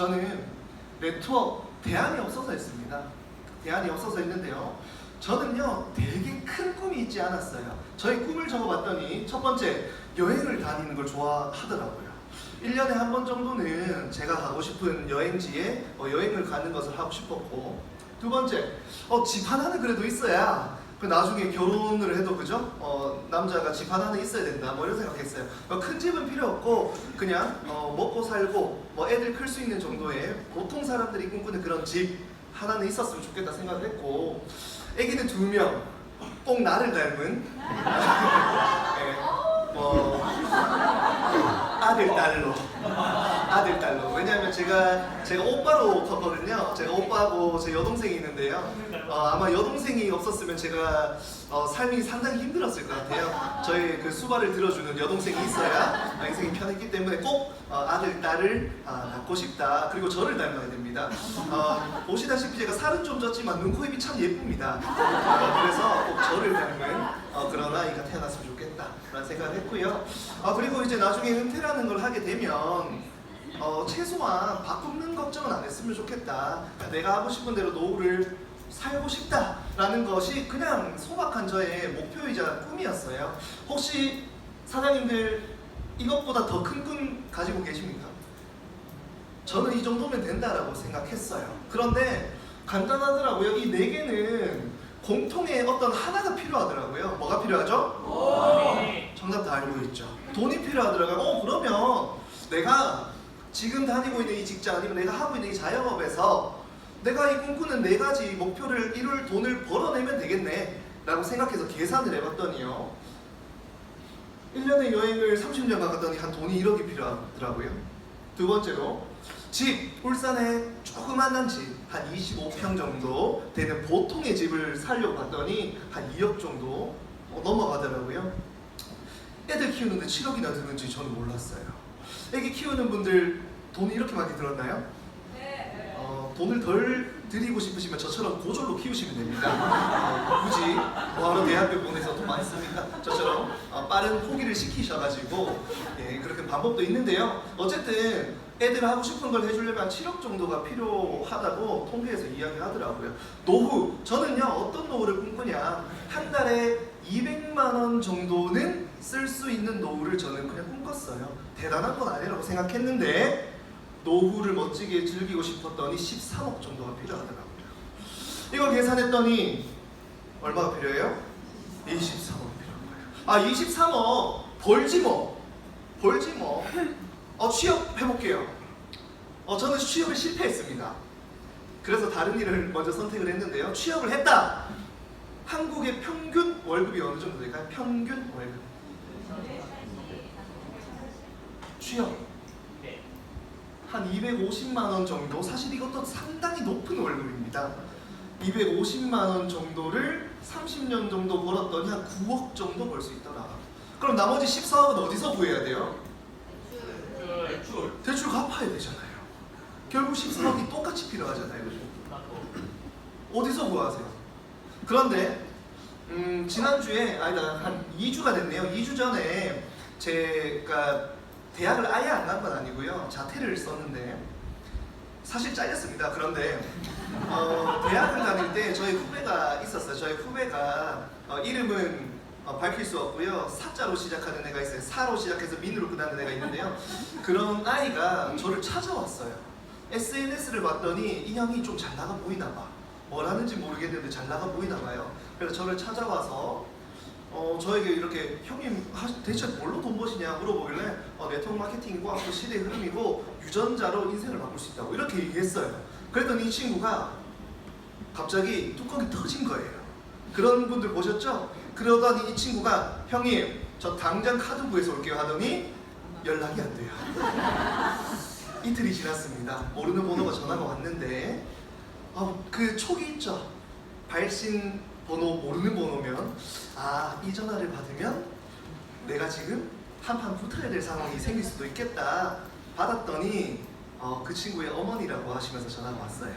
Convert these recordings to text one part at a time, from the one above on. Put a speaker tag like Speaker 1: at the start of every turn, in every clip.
Speaker 1: 저는 네트워크 대안이 없어서 했습니다. 대안이 없어서 했는데요. 저는요 되게 큰 꿈이 있지 않았어요. 저희 꿈을 적어봤더니 첫 번째, 여행을 다니는 걸 좋아하더라고요. 1년에 한 번 정도는 제가 가고 싶은 여행지에 여행을 가는 것을 하고 싶었고, 두 번째, 집 하나는 그래도 있어야 나중에 결혼을 해도 그죠? 남자가 집 하나는 있어야 된다 뭐 이런 생각했어요. 큰 집은 필요 없고 그냥 먹고 살고 애들 클 수 있는 정도의 보통 사람들이 꿈꾸는 그런 집 하나는 있었으면 좋겠다 생각을 했고, 애기는 2명, 꼭 나를 닮은 네, 아들, 딸로. 왜냐하면 제가 오빠로 컸거든요. 제가 오빠하고 제 여동생이 있는데요. 아마 여동생이 없었으면 제가 삶이 상당히 힘들었을 것 같아요. 저의 그 수발을 들어주는 여동생이 있어야 인생이 편했기 때문에 꼭 아들, 딸을 낳고 싶다. 그리고 저를 닮아야 됩니다. 보시다시피 제가 살은 좀 쪘지만 눈, 코, 입이 참 예쁩니다. 그래서 꼭 저를 닮은 그런 아이가 태어났으면 좋겠다 라는 생각을 했고요. 그리고 이제 나중에 은퇴라는 걸 하게 되면 최소한 바꾸는 걱정은 안 했으면 좋겠다. 내가 하고 싶은 대로 노후를 살고 싶다라는 것이 그냥 소박한 저의 목표이자 꿈이었어요. 혹시 사장님들 이것보다 더 큰 꿈 가지고 계십니까? 저는 이 정도면 된다라고 생각했어요. 그런데 간단하더라고요. 이 4개는 공통의 어떤 하나가 필요하더라고요. 뭐가 필요하죠? 정답 다 알고 있죠. 돈이 필요하더라고요. 그러면 내가 지금 다니고 있는 이 직장 아니면 내가 하고 있는 이 자영업에서 내가 이 꿈꾸는 4가지 목표를 이룰 돈을 벌어내면 되겠네 라고 생각해서 계산을 해봤더니요, 1년의 여행을 30년 가갔더니 한 돈이 1억이 필요하더라고요. 두 번째로 집, 울산에 조그만한 집 한 25평 정도 되는 보통의 집을 살려고 봤더니 한 2억 정도 넘어가더라고요. 애들 키우는데 7억이나 드는지 저는 몰랐어요. 애기 키우는 분들 돈이 이렇게 많이 들었나요? 네. 돈을 덜 드리고 싶으시면 저처럼 고졸로 키우시면 됩니다. 굳이 뭐하러 대학교 보내서 돈 많이 씁니까? 저처럼 빠른 포기를 시키셔가지고 그렇게 방법도 있는데요. 어쨌든 애들 하고 싶은 걸 해주려면 7억 정도가 필요하다고 통계에서 이야기하더라고요. 노후, 저는요 어떤 노후를 꿈꾸냐, 한 달에 200만 원 정도는 쓸 수 있는 노후를 저는 그냥 꿈꿨어요. 대단한 건 아니라고 생각했는데 노후를 멋지게 즐기고 싶었더니 13억 정도가 필요하더라고요. 이걸 계산했더니 얼마가 필요해요? 23억이 필요한 거예요. 23억 벌지 뭐. 취업해볼게요. 저는 취업에 실패했습니다. 그래서 다른 일을 먼저 선택을 했는데요. 취업을 했다. 한국의 평균 월급이 어느 정도 될까요? 평균 월급. 취업 한 250만 원 정도, 사실 이것도 상당히 높은 월급입니다. 250만 원 정도를 30년 정도 벌었더니 한 9억 정도 벌 수 있더라. 그럼 나머지 14억은 어디서 구해야 돼요? 대출 갚아야 되잖아요. 결국 14억이 똑같이 필요하잖아요. 그죠? 어디서 구하세요? 그런데 지난주에 한 2주가 됐네요. 2주 전에 제가 대학을 아예 안 간 건 아니고요. 자퇴를 썼는데 사실 잘렸습니다. 그런데 대학을 다닐 때 저희 후배가 있었어요. 저희 후배가 이름은 밝힐 수 없고요. 사자로 시작하는 애가 있어요. 사로 시작해서 민으로 끝나는 애가 있는데요. 그런 아이가 저를 찾아왔어요. SNS를 봤더니 이 형이 좀 잘 나가 보이나 봐. 뭘 하는지 모르겠는데 잘 나가 보이나 봐요. 그래서 저를 찾아와서 저에게 이렇게 형님 대체 뭘로 돈 버시냐 물어보길래 네트워크 마케팅이고 앞으로 시대의 흐름이고 유전자로 인생을 바꿀 수 있다고 이렇게 얘기했어요. 그랬더니 이 친구가 갑자기 뚜껑이 터진 거예요. 그런 분들 보셨죠? 그러더니 이 친구가 형님 저 당장 카드 구해서 올게요 하더니 연락이 안 돼요. 이틀이 지났습니다. 모르는 번호가 전화가 왔는데 그 촉이 있죠. 발신 번호 모르는 번호면 이 전화를 받으면 내가 지금 한판 붙어야 될 상황이 생길 수도 있겠다. 받았더니 그 친구의 어머니라고 하시면서 전화가 왔어요.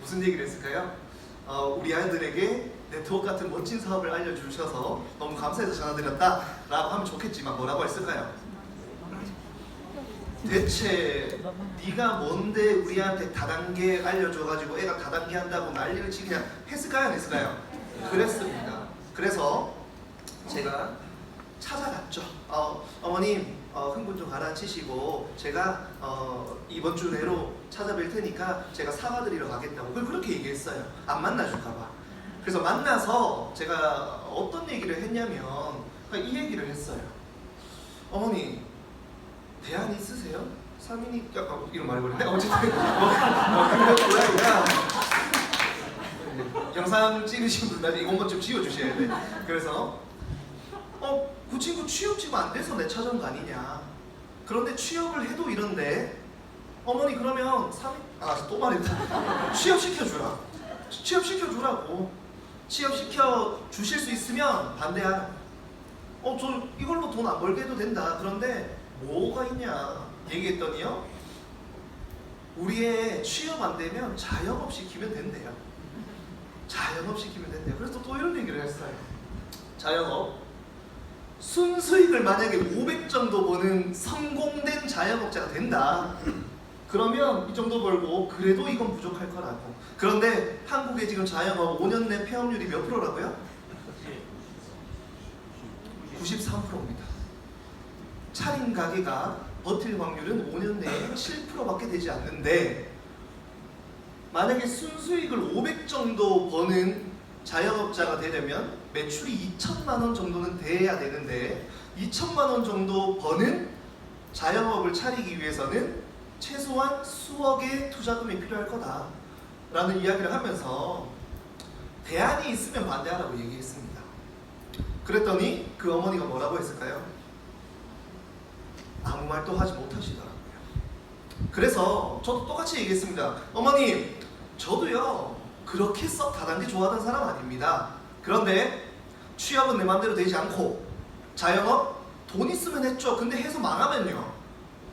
Speaker 1: 무슨 얘기를 했을까요? 우리 아이들에게 네트워크 같은 멋진 사업을 알려주셔서 너무 감사해서 전화드렸다 라고 하면 좋겠지만 뭐라고 했을까요? 대체 네가 뭔데 우리한테 다단계 알려줘가지고 애가 다단계 한다고 난리를 치고 그냥 했을까요? 안 했을까요? 그랬습니다. 그래서 제가 찾아갔죠. 어머님 흥분 좀 가라앉히시고 제가 이번 주 내로 찾아뵐 테니까 제가 사과드리러 가겠다고 그렇게 얘기했어요. 안 만나줄까봐. 그래서 만나서 제가 어떤 얘기를 했냐면 이 얘기를 했어요. 어머니 대안 있으세요? 3인이 약간 이런 말이 버렸네. 어쨌든 그거야. 영상 찍으신 분들 이것만 좀 지워주셔야 돼. 그래서 그 친구 취업지가 안 돼서 내 찾아온 거 아니냐. 그런데 취업을 해도 이런데 어머니 그러면 3인 또 말했다. 취업시켜주라. 취업시켜주라고. 취업시켜 주실 수 있으면 반대하라. 저 이걸로 돈 안 벌게 해도 된다. 그런데 뭐가 있냐 얘기했더니요. 우리 애 취업 안 되면 자영업 시키면 된대요. 자영업 시키면 된대요. 그래서 또 이런 얘기를 했어요. 자영업 순수익을 만약에 500 정도 버는 성공된 자영업자가 된다. 그러면 이 정도 벌고 그래도 이건 부족할 거라고. 그런데 한국의 지금 자영업 5년 내 폐업률이 몇 프로라고요? 93%입니다. 차린 가게가 버틸 확률은 5년 내에 7%밖에 되지 않는데 만약에 순수익을 500 정도 버는 자영업자가 되려면 매출이 2천만 원 정도는 돼야 되는데 2천만 원 정도 버는 자영업을 차리기 위해서는 최소한 수억의 투자금이 필요할 거다 라는 이야기를 하면서 대안이 있으면 반대하라고 얘기했습니다. 그랬더니 그 어머니가 뭐라고 했을까요? 아무 말도 하지 못하시더라고요. 그래서 저도 똑같이 얘기했습니다. 어머님 저도요 그렇게 썩 다단계 좋아하던 사람 아닙니다. 그런데 취업은 내 맘대로 되지 않고 자영업 돈 있으면 했죠. 근데 해서 망하면요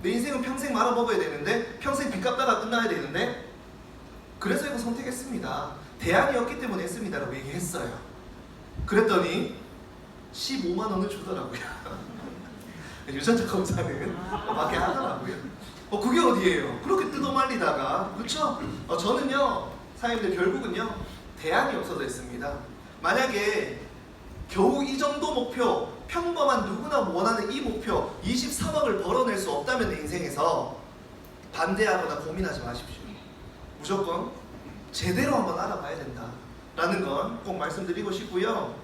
Speaker 1: 내 인생은 평생 말아먹어야 되는데 평생 빚 갚다가 끝나야 되는데 그래서 이거 선택했습니다. 대안이 없기 때문에 했습니다 라고 얘기했어요. 그랬더니 15만 원을 주더라고요. 유전자 검사는 맞게 하더라고요. 그게 어디예요? 그렇게 뜯어말리다가 그렇죠? 저는요 사장님들 결국은요 대안이 없어져 있습니다. 만약에 겨우 이 정도 목표, 평범한 누구나 원하는 이 목표 23억을 벌어낼 수 없다면 내 인생에서 반대하거나 고민하지 마십시오. 무조건 제대로 한번 알아봐야 된다라는 건 꼭 말씀드리고 싶고요.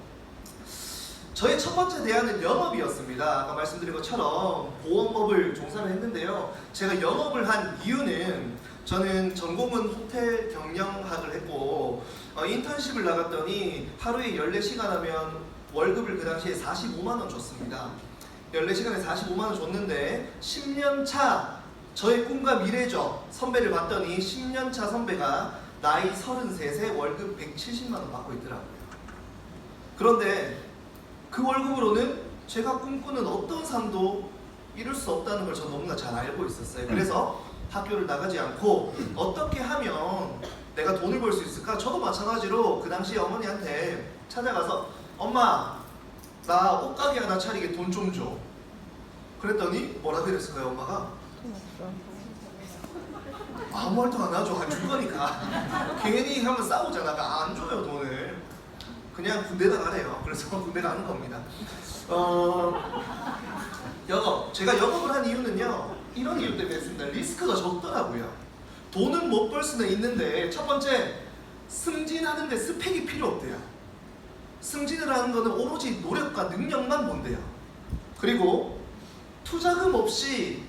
Speaker 1: 저의 첫 번째 대안은 영업이었습니다. 아까 말씀드린 것처럼 보험업을 종사를 했는데요. 제가 영업을 한 이유는 저는 전공은 호텔 경영학을 했고 인턴십을 나갔더니 하루에 14시간 하면 월급을 그 당시에 45만 원 줬습니다. 14시간에 45만 원 줬는데 10년 차 저의 꿈과 미래죠. 선배를 봤더니 10년 차 선배가 나이 33세 월급 170만 원 받고 있더라고요. 그런데 그 월급으로는 제가 꿈꾸는 어떤 삶도 이룰 수 없다는 걸 저는 너무나 잘 알고 있었어요. 그래서 학교를 나가지 않고 어떻게 하면 내가 돈을 벌 수 있을까? 저도 마찬가지로 그 당시 어머니한테 찾아가서 엄마 나 옷가게 하나 차리게 돈 좀 줘. 그랬더니 뭐라고 그랬을까요? 엄마가 아무 말도 안 하죠. 안 줄 거니까. 괜히 하면 싸우잖아. 안 줘요 돈을. 그냥 군대다 가래요. 그래서 군대 가는 겁니다. 영업. 제가 영업을 한 이유는요. 이런 이유 때문에 했습니다. 리스크가 적더라고요. 돈은 못 벌 수는 있는데 첫 번째 승진하는데 스펙이 필요 없대요. 승진을 하는 거는 오로지 노력과 능력만 본대요. 그리고 투자금 없이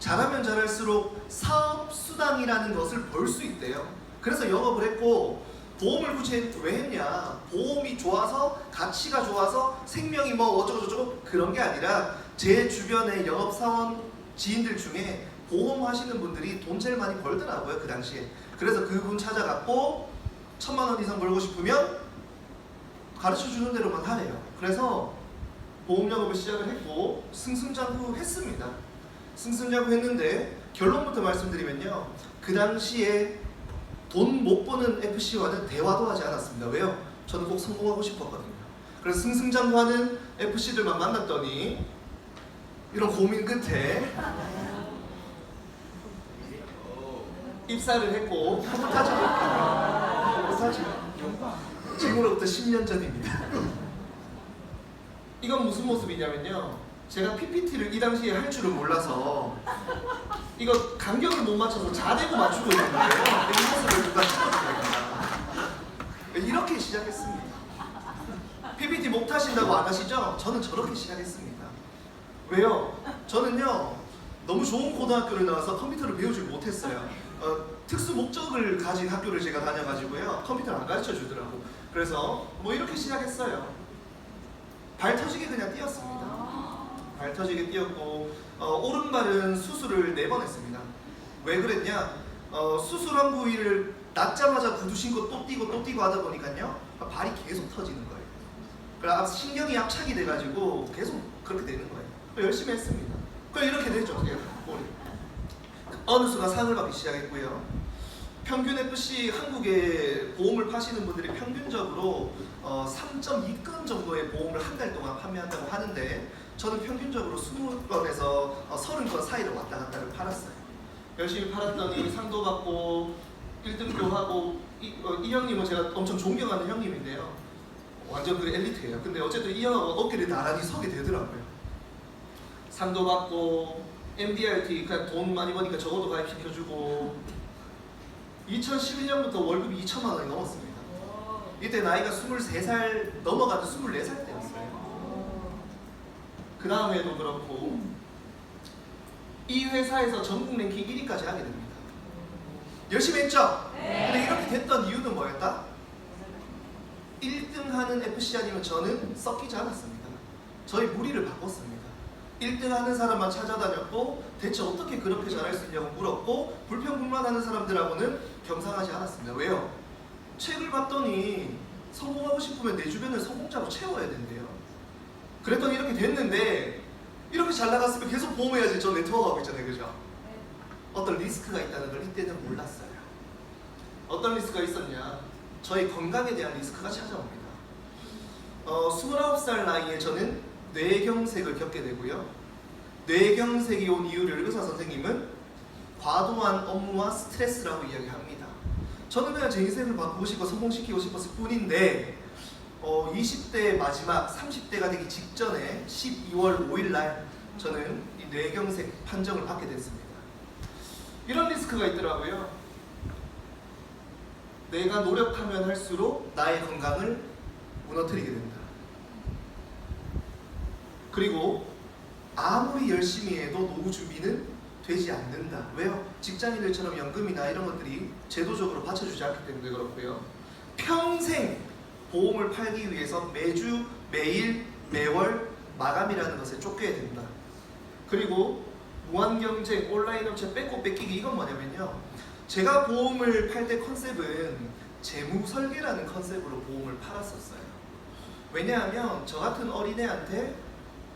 Speaker 1: 잘하면 잘할수록 사업수당이라는 것을 벌 수 있대요. 그래서 영업을 했고 보험을 굳이 왜 했냐? 보험이 좋아서 가치가 좋아서 생명이 뭐 어쩌고저쩌고 그런 게 아니라 제 주변의 영업사원 지인들 중에 보험 하시는 분들이 돈 제일 많이 벌더라고요 그 당시에. 그래서 그분 찾아갔고 1,000만 원 이상 벌고 싶으면 가르쳐 주는 대로만 하래요. 그래서 보험 영업을 시작을 했고 승승장구 했습니다. 승승장구 했는데 결론부터 말씀드리면요. 그 당시에 돈 못 버는 FC와는 대화도 하지 않았습니다. 왜요? 저는 꼭 성공하고 싶었거든요. 그래서 승승장구하는 FC들만 만났더니 이런 고민 끝에 입사를 했고 풋하죠. 풋하죠. 지금으로부터 10년 전입니다. 이건 무슨 모습이냐면요. 제가 PPT를 이 당시에 할 줄을 몰라서 이거 간격을 못 맞춰서 자대고 맞추고 있는 거예요. 이 모습을 누가 찍어줍니다. 이렇게 시작했습니다. PPT 못 타신다고 안 하시죠? 저는 저렇게 시작했습니다. 왜요? 저는요 너무 좋은 고등학교를 나와서 컴퓨터를 배우질 못했어요. 특수 목적을 가진 학교를 제가 다녀가지고요 컴퓨터를 안 가르쳐 주더라고. 그래서 뭐 이렇게 시작했어요. 발 터지게 그냥 뛰었습니다. 발 터지게 뛰었고 오른발은 수술을 4번 했습니다. 왜 그랬냐? 수술한 부위를 낫자마자 구두 신고 또 뛰고 하다 보니까요 발이 계속 터지는 거예요. 그래서 신경이 압착이 돼가지고 계속 그렇게 되는 거예요. 열심히 했습니다. 그럼 이렇게 되죠. 어느 순간 상을 받기 시작했고요. 평균 FC 한국의 보험을 파시는 분들이 평균적으로 3.2건 정도의 보험을 한 달 동안 판매한다고 하는데 저는 평균적으로 20건에서 30건 사이로 왔다 갔다를 팔았어요. 열심히 팔았더니 상도 받고 1등도 하고 이 형님은 제가 엄청 존경하는 형님인데요. 완전 그 엘리트예요. 근데 어쨌든 이 형하고 어깨를 나란히 서게 되더라고요. 상도 받고 MDRT 그냥 돈 많이 버니까 적어도 가입시켜주고 2011년부터 월급이 2천만 원이 넘었습니다. 이때 나이가 23살 넘어가도 24살 때였어요. 그 다음에도 그렇고 이 회사에서 전국 랭킹 1위까지 하게 됩니다. 열심히 했죠? 근데 이렇게 됐던 이유는 뭐였다? 1등 하는 FC 아니면 저는 섞이지 않았습니다. 저희 무리를 바꿨습니다. 1등 하는 사람만 찾아다녔고 대체 어떻게 그렇게 잘할 수 있냐고 물었고 불평불만하는 사람들하고는 경상하지 않았습니다. 왜요? 책을 봤더니 성공하고 싶으면 내 주변을 성공자로 채워야 된대요. 그랬더니 이렇게 됐는데 이렇게 잘 나갔으면 계속 보험해야지. 저 네트워크하고 있잖아요. 그죠? 어떤 리스크가 있다는 걸 이때는 몰랐어요. 어떤 리스크가 있었냐? 저희 건강에 대한 리스크가 찾아옵니다. 29살 나이에 저는 뇌경색을 겪게 되고요. 뇌경색이 온 이유를 의사 선생님은 과도한 업무와 스트레스라고 이야기합니다. 저는 그냥 제 인생을 바꾸고 싶고 성공시키고 싶었을 뿐인데 20대 마지막 30대가 되기 직전에 12월 5일 날 저는 이 뇌경색 판정을 받게 됐습니다. 이런 리스크가 있더라고요. 내가 노력하면 할수록 나의 건강을 무너뜨리게 된다. 그리고 아무리 열심히 해도 노후 준비는 되지 않는다. 왜요? 직장인들처럼 연금이나 이런 것들이 제도적으로 받쳐주지 않기 때문에 그렇고요. 평생 보험을 팔기 위해서 매주, 매일, 매월 마감이라는 것에 쫓겨야 된다. 그리고 무한경쟁, 온라인 업체 뺏고 뺏기기 이건 뭐냐면요. 제가 보험을 팔 때 컨셉은 재무설계라는 컨셉으로 보험을 팔았었어요. 왜냐하면 저 같은 어린애한테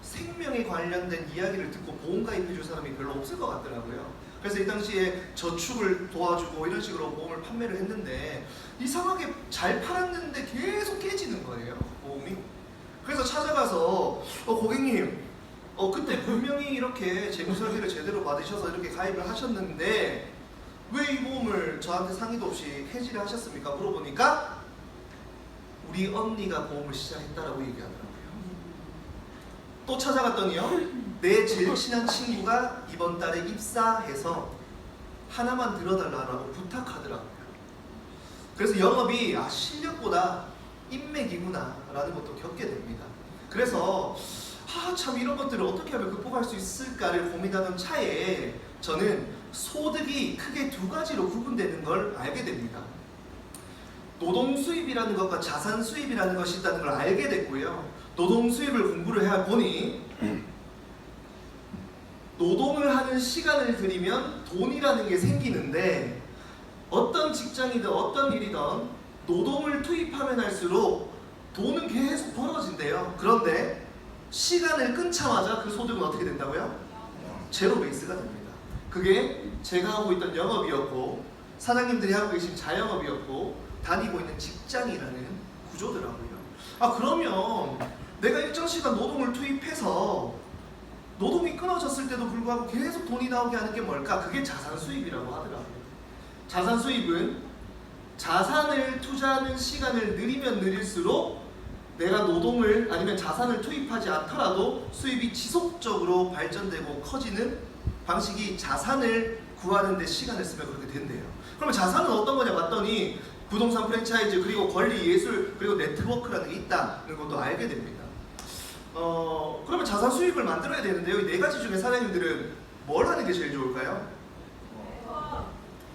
Speaker 1: 생명에 관련된 이야기를 듣고 보험 가입해줄 사람이 별로 없을 것 같더라고요. 그래서 이 당시에 저축을 도와주고 이런 식으로 보험을 판매를 했는데 이상하게 잘 팔았는데 계속 깨지는 거예요, 보험이. 그래서 찾아가서 고객님 그때 분명히 이렇게 재무설계를 제대로 받으셔서 이렇게 가입을 하셨는데 왜 이 보험을 저한테 상의도 없이 해지를 하셨습니까? 물어보니까 우리 언니가 보험을 시작했다라고 얘기하더라고요. 또 찾아갔더니요, 내 제일 친한 친구가 이번 달에 입사해서 하나만 들어달라고 부탁하더라고요. 그래서 영업이 실력보다 인맥이구나 라는 것도 겪게 됩니다. 그래서 참 이런 것들을 어떻게 하면 극복할 수 있을까를 고민하던 차에 저는 소득이 크게 두 가지로 구분되는 걸 알게 됩니다. 노동 수입이라는 것과 자산 수입이라는 것이 있다는 걸 알게 됐고요. 노동 수입을 공부를 해 보니 노동을 하는 시간을 들이면 돈이라는 게 생기는데 어떤 직장이든 어떤 일이든 노동을 투입하면 할수록 돈은 계속 벌어진대요. 그런데 시간을 끊자마자 그 소득은 어떻게 된다고요? 제로 베이스가 됩니다. 그게 제가 하고 있던 영업이었고 사장님들이 하고 계신 자영업이었고 다니고 있는 직장이라는 구조더라고요. 그러면 내가 일정 시간 노동을 투입해서 노동이 끊어졌을 때도 불구하고 계속 돈이 나오게 하는 게 뭘까? 그게 자산 수입이라고 하더라고요. 자산 수입은 자산을 투자하는 시간을 느리면 느릴수록 내가 노동을 아니면 자산을 투입하지 않더라도 수입이 지속적으로 발전되고 커지는 방식이 자산을 구하는 데 시간을 쓰면 그렇게 된대요. 그러면 자산은 어떤 거냐 봤더니 부동산 프랜차이즈 그리고 권리 예술 그리고 네트워크라는 게 있다는 것도 알게 됩니다. 그러면 자산 수입을 만들어야 되는데요. 이 네 가지 중에 사장님들은 뭘 하는 게 제일 좋을까요?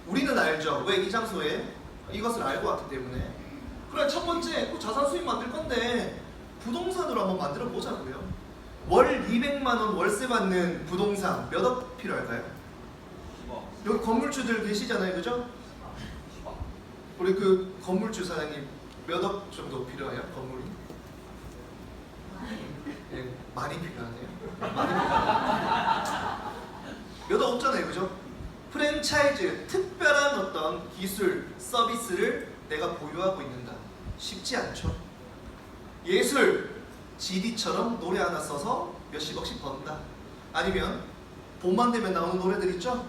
Speaker 1: 우리는 알죠. 왜 이 장소에 이것을 알고 왔기 때문에. 그래 첫 번째 자산 수입 만들 건데 부동산으로 한번 만들어 보자고요. 월 200만 원 월세 받는 부동산 몇 억 필요할까요? 여기 건물주들 계시잖아요, 그죠? 우리 그 건물주 사장님 몇 억 정도 필요해요? 건물이? 예, 많이 필요하네요. 많이 필요하네요. 몇 억 없잖아요, 그죠? 프랜차이즈, 특별한 어떤 기술, 서비스를 내가 보유하고 있는다. 쉽지 않죠. 예술, GD처럼 노래 하나 써서 몇십억씩 번다. 아니면 봄만 되면 나오는 노래들 있죠?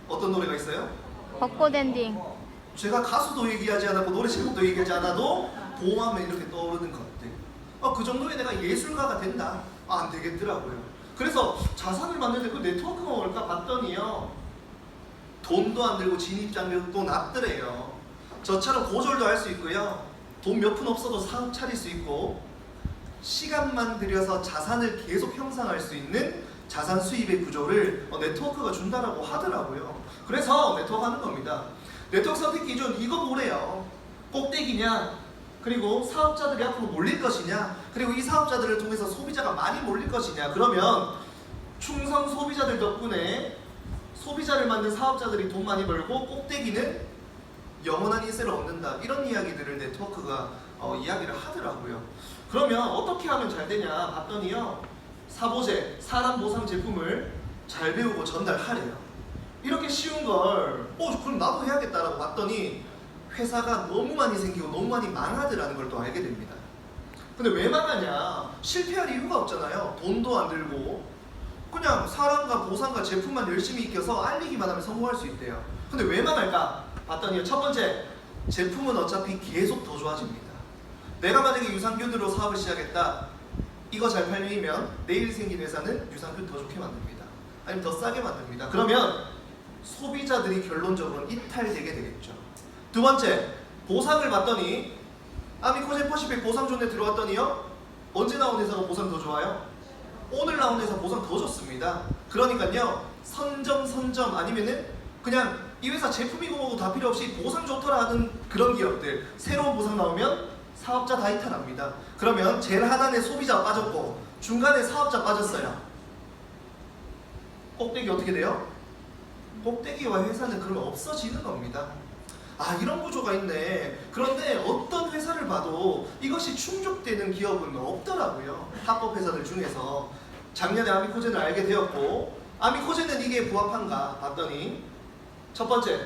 Speaker 1: 어떤 노래가 있어요?
Speaker 2: 벚꽃 엔딩.
Speaker 1: 제가 가수도 얘기하지 않았고 노래 제목도 얘기하지 않아도 봄하면 이렇게 떠오르는 것들. 그 정도에 내가 예술가가 된다. 안 되겠더라고요. 그래서 자산을 만드는데 그 네트워크가 뭘까 봤더니요. 돈도 안 들고 진입장벽도 낮더래요. 저처럼 고졸도 할 수 있고요. 돈 몇 푼 없어도 사업 차릴 수 있고 시간만 들여서 자산을 계속 형성할 수 있는 자산 수입의 구조를 네트워크가 준다라고 하더라고요. 그래서 네트워크 하는 겁니다. 네트워크 선택 기준 이거 보래요. 꼭대기냐, 그리고 사업자들이 앞으로 몰릴 것이냐, 그리고 이 사업자들을 통해서 소비자가 많이 몰릴 것이냐. 그러면 충성 소비자들 덕분에 소비자를 만든 사업자들이 돈 많이 벌고 꼭대기는 영원한 인세를 얻는다. 이런 이야기들을 네트워크가 이야기를 하더라고요. 그러면 어떻게 하면 잘 되냐 봤더니요. 사보제, 사람 보상 제품을 잘 배우고 전달하래요. 이렇게 쉬운 걸 그럼 나도 해야겠다라고 봤더니 회사가 너무 많이 생기고 너무 많이 망하더라는 걸 또 알게 됩니다. 근데 왜 망하냐? 실패할 이유가 없잖아요. 돈도 안 들고 그냥 사람과 보상과 제품만 열심히 익혀서 알리기만 하면 성공할 수 있대요. 근데 왜 망할까? 봤더니 첫 번째, 제품은 어차피 계속 더 좋아집니다. 내가 만약에 유산균으로 사업을 시작했다. 이거 잘 팔리면 내일 생긴 회사는 유산균 더 좋게 만듭니다. 아니면 더 싸게 만듭니다. 그러면 소비자들이 결론적으로는 이탈되게 되겠죠. 두 번째, 보상을 받더니 아미코젠 퍼시픽 보상존에 들어왔더니요. 언제 나온 회사가 보상 더 좋아요? 오늘 나온 회사 보상 더 좋습니다. 그러니까요. 선점 아니면은 그냥 이 회사 제품이고 뭐고 다 필요 없이 보상 좋더라 하는 그런 기업들 새로운 보상 나오면 사업자 다 이탈합니다. 그러면 제일 하단에 소비자 빠졌고 중간에 사업자 빠졌어요. 꼭대기 어떻게 돼요? 꼭대기와 회사는 그러면 없어지는 겁니다. 이런 구조가 있네. 그런데 어떤 회사를 봐도 이것이 충족되는 기업은 없더라고요. 합법 회사들 중에서. 작년에 아미코젠을 알게 되었고 아미코젠은 이게 부합한가 봤더니 첫 번째,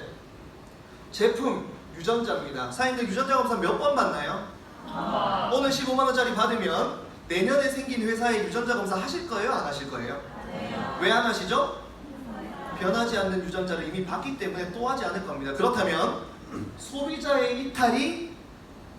Speaker 1: 제품 유전자입니다. 사장님들 유전자 검사 몇 번 받나요? 오늘 15만 원짜리 받으면 내년에 생긴 회사의 유전자 검사 하실 거예요? 안 하실 거예요? 왜 안 하시죠? 변하지 않는 유전자를 이미 봤기 때문에 또 하지 않을 겁니다. 그렇다면 소비자의 이탈이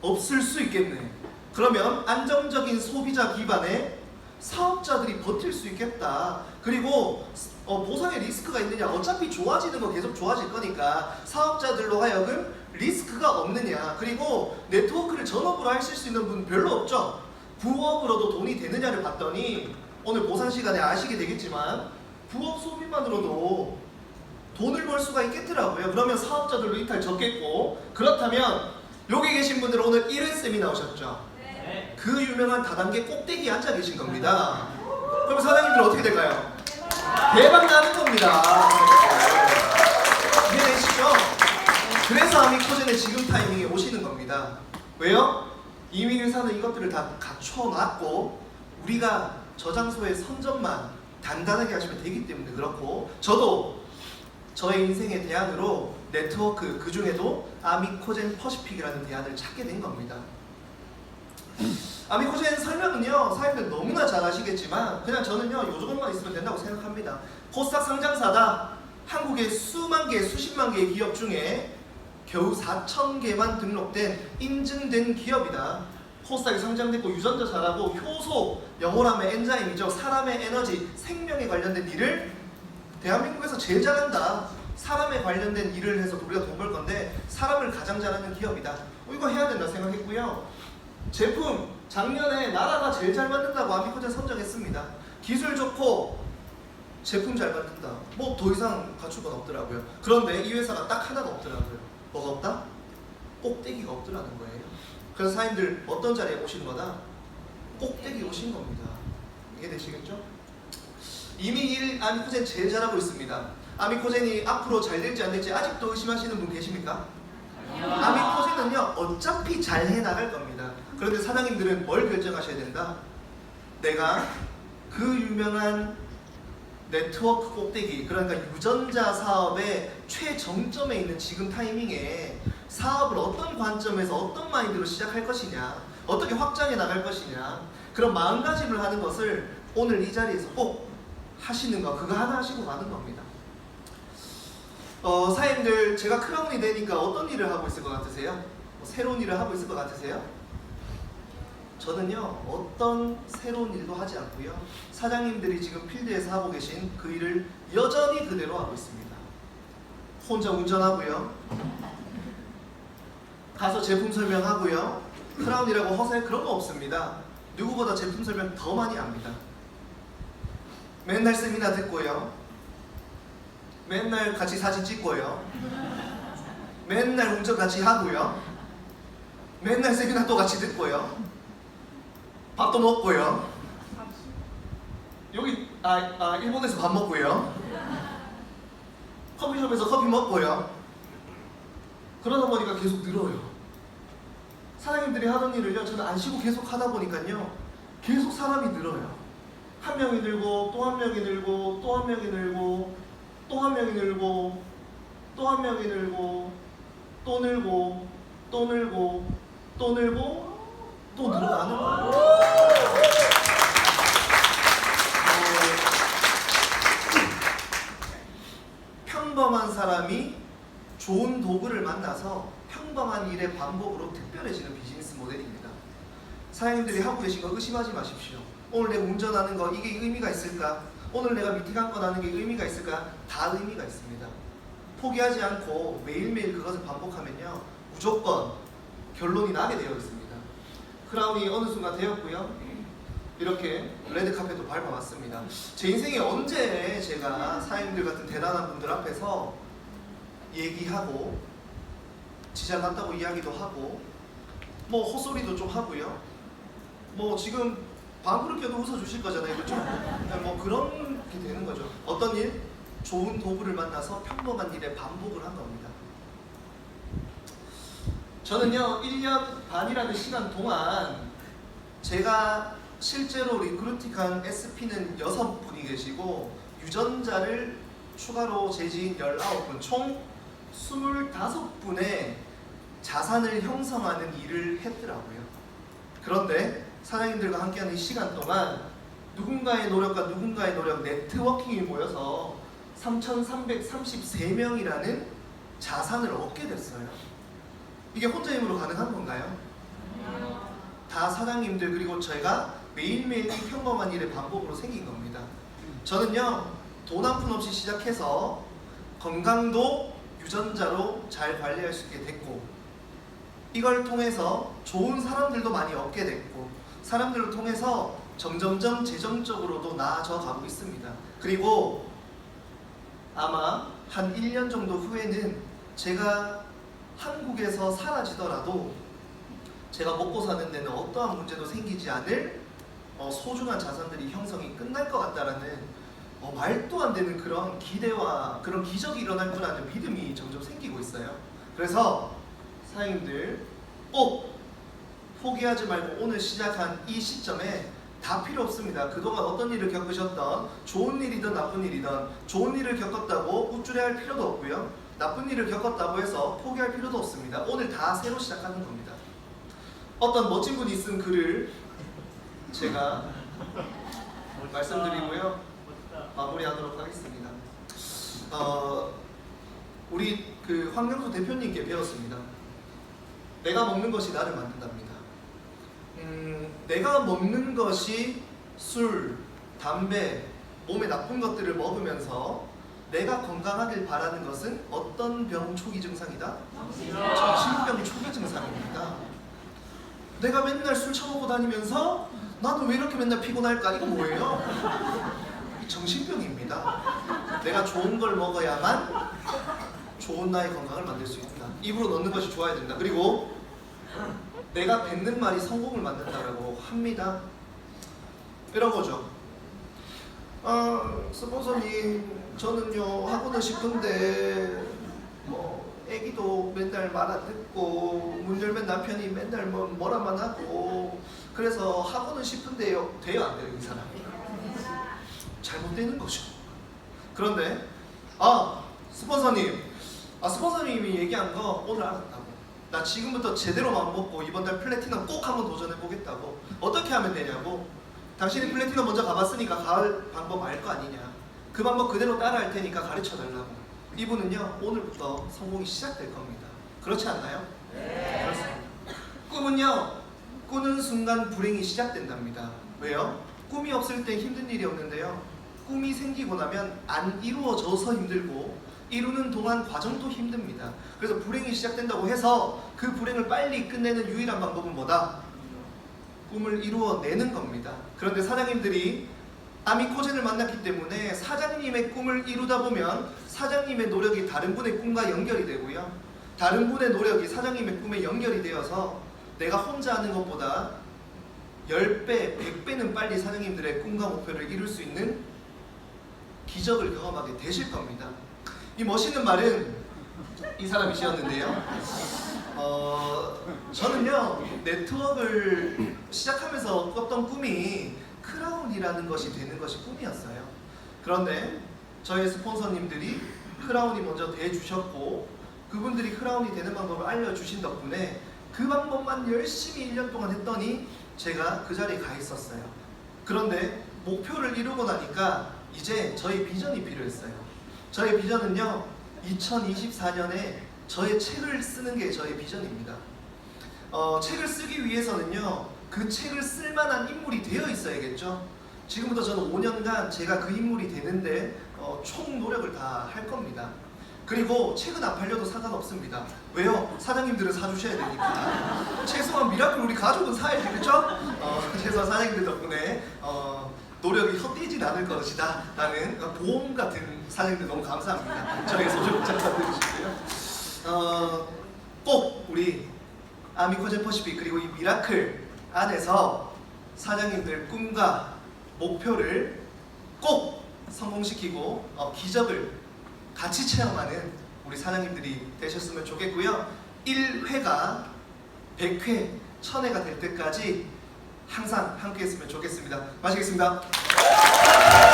Speaker 1: 없을 수 있겠네. 그러면 안정적인 소비자 기반의 사업자들이 버틸 수 있겠다. 그리고 보상의 리스크가 있느냐? 어차피 좋아지는 거 계속 좋아질 거니까 사업자들로 하여금 리스크가 없느냐? 그리고 네트워크를 전업으로 하실 수 있는 분 별로 없죠? 부업으로도 돈이 되느냐를 봤더니 오늘 보상 시간에 아시게 되겠지만 부업 소비만으로도 돈을 벌 수가 있겠더라고요. 그러면 사업자들도 이탈 적겠고 그렇다면 여기 계신 분들 오늘 1회쌤이 나오셨죠? 네. 그 유명한 다단계 꼭대기에 앉아 계신 겁니다. 그럼 사장님들 어떻게 될까요? 대박 나는 겁니다. 이해되시죠? 그래서 아미코젠의 지금 타이밍에 오시는 겁니다. 왜요? 이미 회사는 이것들을 다 갖춰놨고 우리가 저 장소의 선점만 단단하게 하시면 되기 때문에 그렇고 저도 저의 인생의 대안으로 네트워크 그 중에도 아미코젠 퍼시픽이라는 대안을 찾게 된 겁니다. 아미코젠 설명은요 사람들 너무나 잘 아시겠지만 그냥 저는요 요 정도만 있으면 된다고 생각합니다. 코스닥 상장사다. 한국의 수만 개, 수십만 개의 기업 중에 겨우 4,000개만 등록된 인증된 기업이다. 코스닥에 상장됐고 유전자 잘하고 효소, 영어로 하면 엔자임이죠. 사람의 에너지, 생명에 관련된 일을 대한민국에서 제일 잘한다. 사람에 관련된 일을 해서 우리가 돈 벌 건데 사람을 가장 잘하는 기업이다. 이거 해야 된다 생각했고요. 제품 작년에 나라가 제일 잘 만든다고 아미코젠 선정했습니다. 기술 좋고 제품 잘 만든다. 뭐 더 이상 갖출 건 없더라고요. 그런데 이 회사가 딱 하나가 없더라고요. 뭐가 없다? 꼭대기가 없더라는 거예요. 그래서 사장님들 어떤 자리에 오신 거다? 꼭대기에 오신 겁니다. 이해되시겠죠? 이미 아미코젠 제일 잘하고 있습니다. 아미코젠이 앞으로 잘 될지 안 될지 아직도 의심하시는 분 계십니까? 아미코젠은요 어차피 잘 해나갈 겁니다. 그런데 사장님들은 뭘 결정하셔야 된다? 내가 그 유명한 네트워크 꼭대기, 그러니까 유전자 사업의 최정점에 있는 지금 타이밍에 사업을 어떤 관점에서 어떤 마인드로 시작할 것이냐, 어떻게 확장해 나갈 것이냐, 그런 마음가짐을 하는 것을 오늘 이 자리에서 꼭 하시는 거, 그거 하나 하시고 가는 겁니다. 사장님들, 제가 크라운이 되니까 어떤 일을 하고 있을 것 같으세요? 새로운 일을 하고 있을 것 같으세요? 저는요 어떤 새로운 일도 하지 않고요, 사장님들이 지금 필드에서 하고 계신 그 일을 여전히 그대로 하고 있습니다. 혼자 운전하고요, 가서 제품 설명하고요, 크라운이라고 허세 그런 거 없습니다. 누구보다 제품 설명 더 많이 합니다. 맨날 세미나 듣고요, 맨날 같이 사진 찍고요, 맨날 운전 같이 하고요, 맨날 세미나 또 같이 듣고요, 밥도 먹고요, 여기 일본에서 밥 먹고요, 커피숍에서 커피 먹고요. 그러다 보니까 계속 늘어요. 사장님들이 하던 일을요 저는 안 쉬고 계속 하다 보니까요 계속 사람이 늘어요. 한 명이 늘고 또 한 명이 늘고 또 한 명이 늘고 또 한 명이 늘고 또 한 명이 늘고 또 늘고 또 늘고 또 늘고 또 늘어나는 거예요. 평범한 사람이 좋은 도구를 만나서 평범한 일의 반복으로 특별해지는 비즈니스 모델입니다. 사장님들이 하고 계신 거 의심하지 마십시오. 오늘 내가 운전하는 거 이게 의미가 있을까? 오늘 내가 미팅 한 건 하는 게 의미가 있을까? 다 의미가 있습니다. 포기하지 않고 매일매일 그것을 반복하면요 무조건 결론이 나게 되어 있습니다. 크라운이 어느 순간 되었고요, 이렇게 레드카펫도 밟아왔습니다. 제 인생에 언제 제가 사장님들 같은 대단한 분들 앞에서 얘기하고 지잘 났다고 이야기도 하고 뭐 헛소리도 좀 하고요, 뭐 지금 방구를 껴도 웃어주실 거잖아요, 그렇죠? 뭐 그런 게 되는 거죠. 어떤 일? 좋은 도구를 만나서 평범한 일의 반복을 한 겁니다. 저는요 1년 반이라는 시간 동안 제가 실제로 리크루팅한 SP는 6분이 계시고 유전자를 추가로 제지인 19분, 총 25분의 자산을 형성하는 일을 했더라고요. 그런데 사장님들과 함께하는 이 시간 동안 누군가의 노력과 누군가의 노력, 네트워킹이 모여서 3,333명이라는 자산을 얻게 됐어요. 이게 혼자 힘으로 가능한 건가요? 다 사장님들 그리고 저희가 매일매일 이 평범한 일의 반복으로 생긴 겁니다. 저는요 돈 한 푼 없이 시작해서 건강도 유전자로 잘 관리할 수 있게 됐고, 이걸 통해서 좋은 사람들도 많이 얻게 됐고, 사람들을 통해서 점점점 재정적으로도 나아져 가고 있습니다. 그리고 아마 한 1년 정도 후에는 제가 한국에서 사라지더라도 제가 먹고 사는 데는 어떠한 문제도 생기지 않을 소중한 자산들이 형성이 끝날 것 같다라는 말도 안 되는 그런 기대와 그런 기적이 일어날 거라는 믿음이 점점 생기고 있어요. 그래서 사장님들 꼭 포기하지 말고 오늘 시작한 이 시점에 다 필요 없습니다. 그동안 어떤 일을 겪으셨던, 좋은 일이든 나쁜 일이든, 좋은 일을 겪었다고 우쭐해할 필요도 없고요, 나쁜 일을 겪었다고 해서 포기할 필요도 없습니다. 오늘 다 새로 시작하는 겁니다. 어떤 멋진 분이 쓴 글을 제가 말씀드리고요 마무리하도록 하겠습니다. 우리 그 황명수 대표님께 배웠습니다. 내가 먹는 것이 나를 만든답니다. 내가 먹는 것이 술, 담배, 몸에 나쁜 것들을 먹으면서 내가 건강하길 바라는 것은 어떤 병 초기 증상이다? 정신병 초기 증상입니다. 내가 맨날 술 처먹고 다니면서 나도 왜 이렇게 맨날 피곤할까? 이거 뭐예요? 정신병입니다. 내가 좋은 걸 먹어야만 좋은 나의 건강을 만들 수 있다. 입으로 넣는 것이 좋아야 된다. 그리고 내가 뱉는 말이 성공을 만든다라고 합니다. 이런 거죠. 스폰서님, 저는요 하고는 싶은데 애기도 맨날 말 안 듣고 문 열면 남편이 맨날 뭐라만 하고 그래서 하고는 싶은데요. 돼요, 안 돼요? 이 사람이 잘못되는 거죠. 그런데 스폰서님이 얘기한 거 오늘 알았다고. 나 지금부터 제대로 마음먹고 이번 달 플래티넘 꼭 한번 도전해보겠다고. 어떻게 하면 되냐고. 당신이 플래티넘 먼저 가봤으니까 갈 방법 알 거 아니냐. 그 방법 그대로 따라 할 테니까 가르쳐달라고. 이분은요 오늘부터 성공이 시작될 겁니다. 그렇지 않나요? 네. 그렇습니다. 꿈은요 꾸는 순간 불행이 시작된답니다. 왜요? 꿈이 없을 때 힘든 일이 없는데요, 꿈이 생기고 나면 안 이루어져서 힘들고 이루는 동안 과정도 힘듭니다. 그래서 불행이 시작된다고 해서 그 불행을 빨리 끝내는 유일한 방법은 뭐다? 꿈을 이루어내는 겁니다. 그런데 사장님들이 아미코젠을 만났기 때문에 사장님의 꿈을 이루다 보면 사장님의 노력이 다른 분의 꿈과 연결이 되고요, 다른 분의 노력이 사장님의 꿈에 연결이 되어서 내가 혼자 하는 것보다 10배, 100배는 빨리 사장님들의 꿈과 목표를 이룰 수 있는 기적을 경험하게 되실 겁니다. 이 멋있는 말은 이 사람이셨는데요. 저는요 네트워크를 시작하면서 꿨던 꿈이 크라운이라는 것이 되는 것이 꿈이었어요. 그런데 저희 스폰서님들이 크라운이 먼저 대주셨고 그분들이 크라운이 되는 방법을 알려주신 덕분에 그 방법만 열심히 1년 동안 했더니 제가 그 자리에 가 있었어요. 그런데 목표를 이루고 나니까 이제 저희 비전이 필요했어요. 저의 비전은요 2024년에 저의 책을 쓰는 게 저의 비전입니다. 책을 쓰기 위해서는요 그 책을 쓸만한 인물이 되어 있어야겠죠. 지금부터 저는 5년간 제가 그 인물이 되는데 총 노력을 다 할 겁니다. 그리고 책은 안 팔려도 상관없습니다. 왜요? 사장님들은 사주셔야 되니까. 최소한 미라클 우리 가족은 사야 되겠죠? 최소한 사장님들 덕분에 노력이 헛되지 않을 것이다 라는 보험 같은 사장님들 너무 감사합니다. 저에게 소중 부탁드리시고요. 꼭 우리 아미코젠 퍼시픽 그리고 이 미라클 안에서 사장님들 꿈과 목표를 꼭 성공시키고 기적을 같이 체험하는 우리 사장님들이 되셨으면 좋겠고요. 1회가 100회, 1000회가 될 때까지 항상 함께 했으면 좋겠습니다. 마치겠습니다.